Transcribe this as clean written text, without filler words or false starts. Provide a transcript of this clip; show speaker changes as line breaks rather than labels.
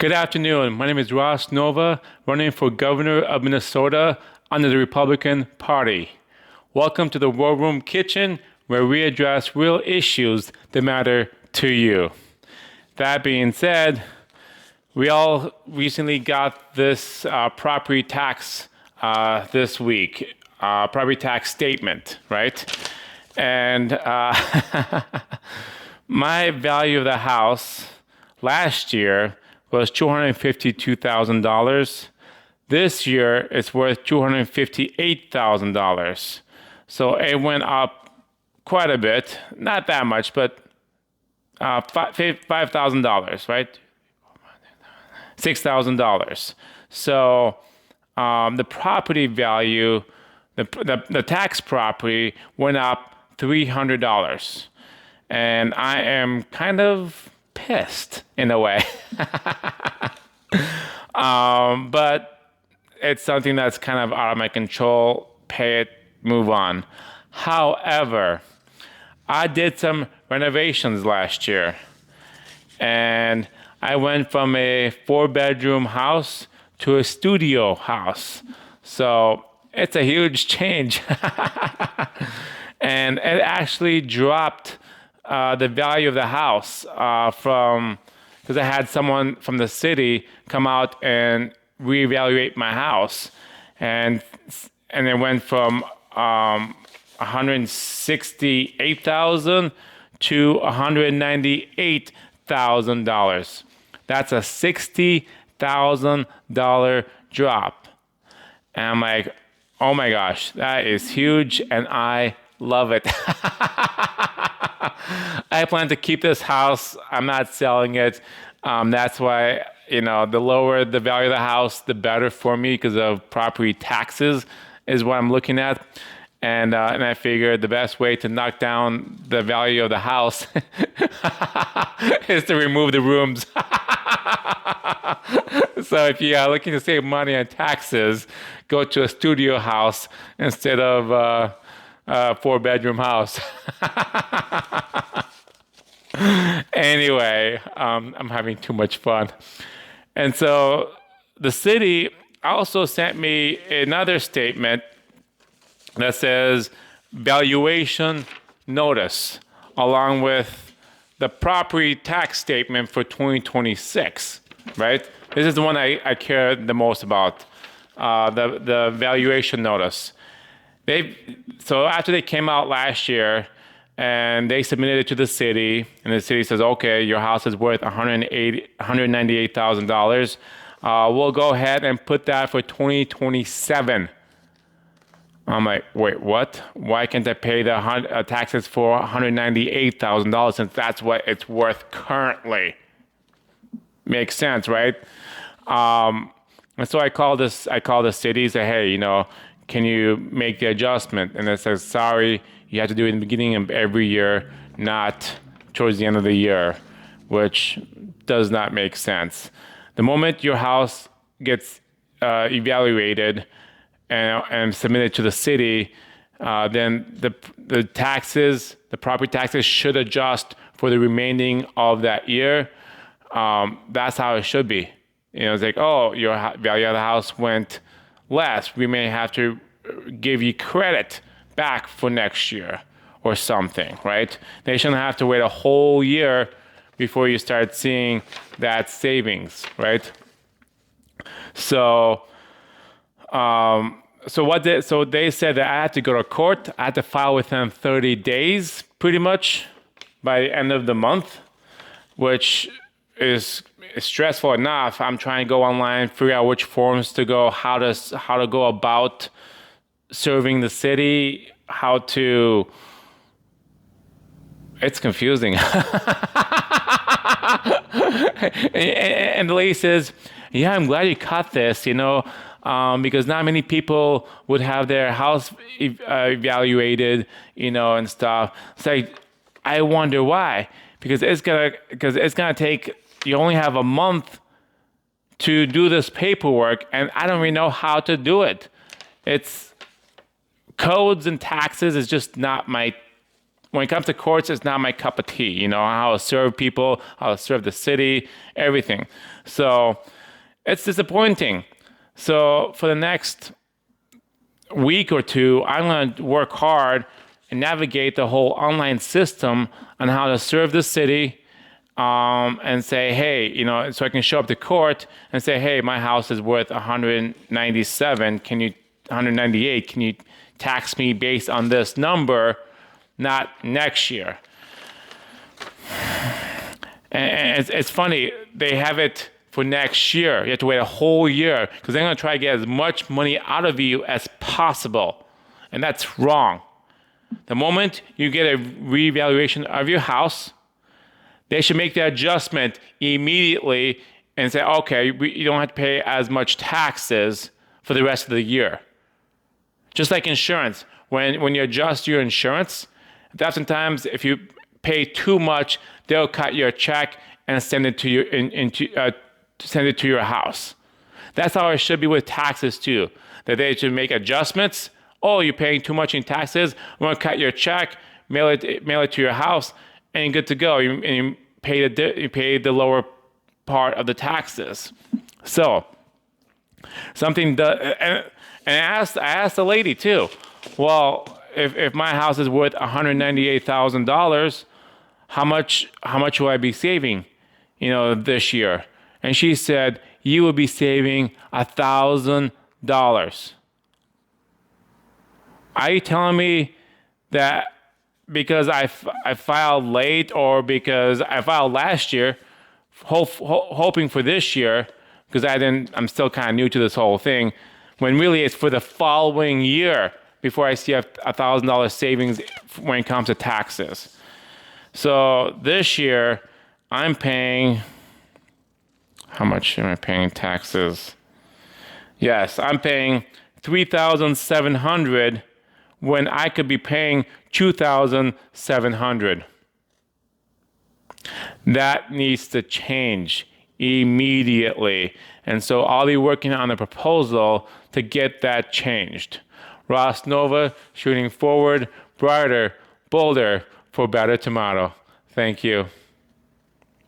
Good afternoon. My name is Ross Nova, running for governor of Minnesota under the Republican Party. Welcome to the War Room Kitchen, where we address real issues that matter to you. That being said, we all recently got this property tax this week, property tax statement, right? And my value of the house last year was $252,000. This year, it's worth $258,000. So it went up quite a bit, not that much, but $5,000, right? $6,000. So the property value, the tax property went up $300. And I am kind of pissed in a way. But it's something that's kind of out of my control. Pay it, move on. However, I did some renovations last year, and I went from a 4-bedroom house to a studio house. So it's a huge change. And it actually dropped the value of the house because I had someone from the city come out and reevaluate my house, and it went from $168,000 to $198,000. That's a $60,000 drop, and I'm like, oh my gosh, that is huge, and I love it. I plan to keep this house. I'm not selling it. That's why, the lower the value of the house, the better for me because of property taxes is what I'm looking at. And I figured the best way to knock down the value of the house is to remove the rooms. So if you are looking to save money on taxes, go to a studio house instead of a 4-bedroom house. Anyway, I'm having too much fun. And so the city also sent me another statement that says valuation notice, along with the property tax statement for 2026, right? This is the one I care the most about, the valuation notice. So after they came out last year, and they submitted it to the city, and the city says, okay, your house is worth $198,000. We'll go ahead and put that for 2027. I'm like, wait, what? Why can't I pay the taxes for $198,000 since that's what it's worth currently? Makes sense, right? And so I called the city, say, hey, can you make the adjustment? And it says, sorry, you have to do it in the beginning of every year, not towards the end of the year, which does not make sense. The moment your house gets evaluated and submitted to the city, then the property taxes should adjust for the remaining of that year. That's how it should be. It's like, oh, your value of the house went less. We may have to give you credit back for next year or something, right? They shouldn't have to wait a whole year before you start seeing that savings, right? So they said that I had to go to court. I had to file within 30 days, pretty much, by the end of the month, which is stressful enough. I'm trying to go online, figure out which forms to go, how to go about serving the city, it's confusing. And the lady says, yeah, I'm glad you caught this, because not many people would have their house evaluated, and stuff. It's like, I wonder why, because it's gonna take, you only have a month to do this paperwork, and I don't really know how to do it. It's codes and taxes is just not my when it comes to courts, it's not my cup of tea. You know, how to serve people, how to serve the city, everything. So it's disappointing. So for the next week or two, I'm going to work hard and navigate the whole online system on how to serve the city, and say, hey, you know, so I can show up to court and say, hey, my house is worth 198. Can you tax me based on this number, not next year? And it's funny, they have it for next year. You have to wait a whole year because they're going to try to get as much money out of you as possible. And that's wrong. The moment you get a reevaluation of your house, they should make the adjustment immediately and say, okay, you don't have to pay as much taxes for the rest of the year. Just like insurance, when you adjust your insurance, oftentimes if you pay too much, they'll cut your check and send it to your house. That's how it should be with taxes too. That they should make adjustments. Oh, you're paying too much in taxes. We're gonna cut your check, mail it to your house, and you're good to go. You pay the lower part of the taxes. So something and I asked the lady too. Well, if my house is worth $198,000, how much will I be saving, you know, this year? And she said, you will be saving $1,000. Are you telling me that because I filed late, or because I filed last year, hoping for this year, because I'm still kind of new to this whole thing, when really it's for the following year before I see $1,000 savings when it comes to taxes? So this year I'm paying, how much am I paying taxes? Yes, I'm paying $3,700 when I could be paying $2,700. That needs to change immediately. And so I'll be working on a proposal to get that changed. Ross Nova, shooting forward, brighter, bolder, for better tomorrow. Thank you.